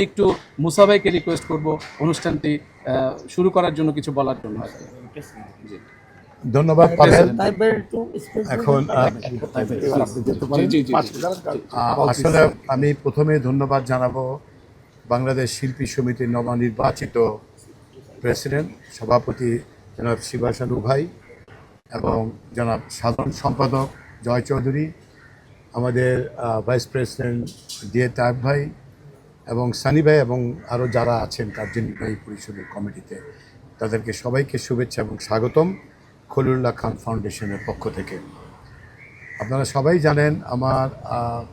একটু মুসা ভাইকে রিকোয়েস্ট করব অনুষ্ঠানটি শুরু করার জন্য কিছু বলার জন্য। ধন্যবাদ পাবেল। এখন আসলে আমি প্রথমে ধন্যবাদ জানাবো বাংলাদেশ শিল্পী সমিতির নবনির্বাচিত প্রেসিডেন্ট সভাপতি জনাব শিবাসানু ভাই এবং জনাব সাধারণ সম্পাদক জয় চৌধুরী, আমাদের ভাইস প্রেসিডেন্ট ডিএ তায়েব ভাই এবং সানি ভাই এবং আরও যারা আছেন কার্যনির্বাহী পরিষদের কমিটিতে, তাদেরকে সবাইকে শুভেচ্ছা এবং স্বাগতম খলিলুল্লাহ খান ফাউন্ডেশনের পক্ষ থেকে। আপনারা সবাই জানেন আমার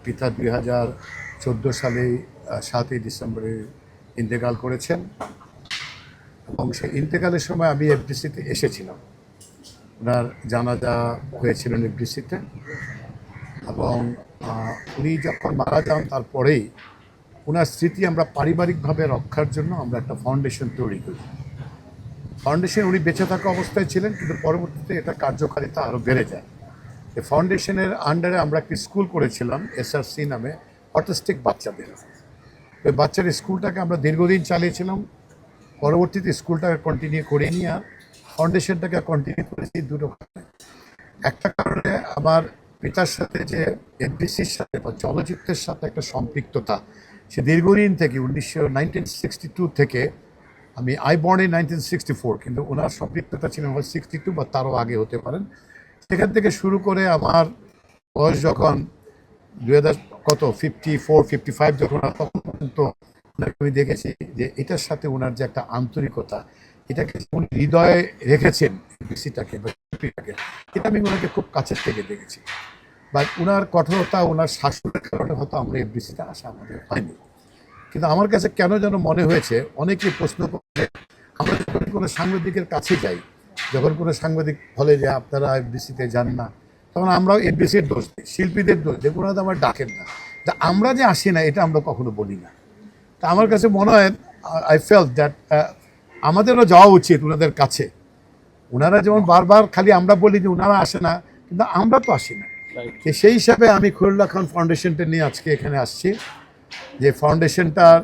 পিতা 2014 সালে 7ই ডিসেম্বরে ইন্তেকাল করেছেন এবং সেই ইন্তেকালের সময় আমি এফডিসিতে এসেছিলাম। ওনার জানাজা হয়েছিলেন এফডিসিতে এবং উনি যখন মারা যান তারপরেই ওনার স্মৃতি আমরা পারিবারিকভাবে রক্ষার জন্য আমরা একটা ফাউন্ডেশন তৈরি করি। ফাউন্ডেশন উনি বেঁচে থাকা অবস্থায় ছিলেন, কিন্তু পরবর্তীতে এটা কার্যকারিতা আরও বেড়ে যায়। এই ফাউন্ডেশনের আন্ডারে আমরা একটি স্কুল করেছিলাম এসআরসি নামে, অটিস্টিক বাচ্চাদের। ওই বাচ্চার স্কুলটাকে আমরা দীর্ঘদিন চালিয়েছিলাম। পরবর্তীতে স্কুলটাকে কন্টিনিউ করে নিয়ে আর ফাউন্ডেশনটাকে কন্টিনিউ করেছি দুটো কারণে। একটা কারণে আমার পিতার সাথে যে এফডিসির সাথে বা চলচ্চিত্রের সাথে একটা সম্পৃক্ততা, সে দীর্ঘদিন থেকে 1962 থেকে, আমি বর্ন ইন 1964, কিন্তু ওনার সম্পৃক্ততা ছিল 62 বা তারও আগে হতে পারেন। সেখান থেকে শুরু করে আমার বয়স যখন 54-55 যখন, তখন পর্যন্ত আমি দেখেছি যে এটার সাথে ওনার যে একটা আন্তরিকতা, এটাকে উনি হৃদয়ে রেখেছেন এফডিসিটাকে বা শিল্পীটাকে, এটা আমি ওনাকে খুব কাছের থেকে দেখেছি। বাট ওনার কঠোরতা, ওনার শাসনের কারণে হয়তো আমরা এফডিসিতে আসা আমাদের হয়নি। কিন্তু আমার কাছে কেন যেন মনে হয়েছে, অনেকেই প্রশ্ন করে, আমরা যখন কোনো সাংবাদিকের কাছে যাই, যখন কোনো সাংবাদিক বলে যে আপনারা এফডিসিতে যান না, তখন আমরাও এফডিসির দোষ দিই, শিল্পীদের দোষ দিই, ওনারা তো আমার ডাকেন না। তা আমরা যে আসি না এটা আমরা কখনো বলি না। তা আমার কাছে মনে হয়, আই ফেল্ট দ্যাট আমাদেরও যাওয়া উচিত ওনাদের কাছে। ওনারা যেমন বারবার খালি আমরা বলি যে ওনারা আসে না, কিন্তু আমরা তো আসি না। সেই হিসাবে আমি খলিলুল্লাহ খান ফাউন্ডেশনটা নিয়ে আজকে এখানে আসছি। যে ফাউন্ডেশনটার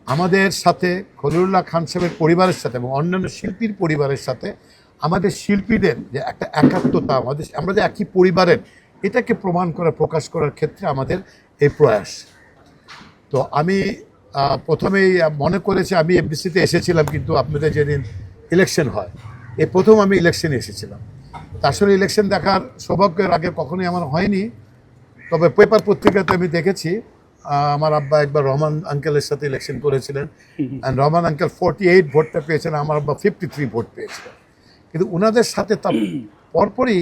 আমাদের সাথে, খলিলুল্লাহ খান সাহেবের পরিবারের সাথে এবং অন্যান্য শিল্পীর পরিবারের সাথে আমাদের শিল্পীদের যে একটা একাত্মতা, আমরা যে একই পরিবারের, এটাকে প্রমাণ করা, প্রকাশ করার ক্ষেত্রে আমাদের এই প্রয়াস। তো আমি প্রথমেই মনে করেছি, আমি এফডিসিতে এসেছিলাম, কিন্তু আপনাদের যেদিন ইলেকশন হয়, এই প্রথম আমি ইলেকশনে এসেছিলাম। আসলে ইলেকশন দেখার সৌভাগ্যের আগে কখনোই আমার হয়নি, তবে পেপার পত্রিকাতে আমি দেখেছি আমার আব্বা একবার রহমান আঙ্কেলের সাথে ইলেকশন করেছিলেন, অ্যান্ড রহমান আঙ্কেল 48 ভোটটা পেয়েছিলেন, আমার আব্বা 53 ভোট পেয়েছিলেন। কিন্তু ওনাদের সাথে তার পরপরই,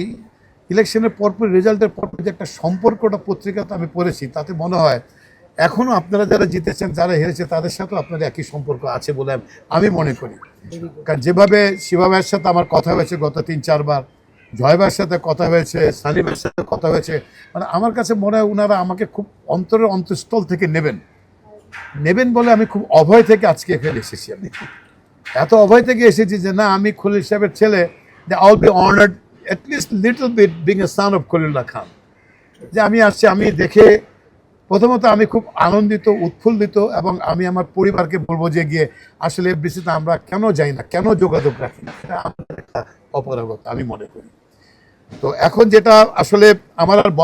ইলেকশনের পরপরই, রেজাল্টের পরপর যে একটা সম্পর্কটা পত্রিকাতে আমি পড়েছি, তাতে মনে হয় এখনও আপনারা যারা জিতেছেন, যারা হেরেছে, তাদের সাথেও আপনাদের একই সম্পর্ক আছে বলে আমি মনে করি। কারণ যেভাবে শিবা ভাইয়ের সাথে আমার কথা হয়েছে গত 3-4 বার, জয় ভাইয়ের সাথে কথা হয়েছে, সানি ভাইয়ের সাথে কথা হয়েছে, মানে আমার কাছে মনে হয় ওনারা আমাকে খুব অন্তরের অন্তঃস্থল থেকে নেবেন বলে আমি খুব অভয় থেকে আজকে এখানে এসেছি। আমি এত অভয় থেকে এসেছি যে না, আমি খলিল সাহেবের ছেলে, যে I will be honoured at least little bit being a son of Khalilullah Khan. যে আমি আসছি, আমি দেখে প্রথমত আমি খুব আনন্দিত, উৎফুল্লিত, এবং আমি আমার পরিবারকে বলবো যে গিয়ে আসলে এফডিসিতে আমরা কেন যাই না, কেন যোগাযোগ রাখি না, এটা আমাদের একটা অপরাগতা আমি মনে করি। তো এখন যেটা আসলে আমার আর বলা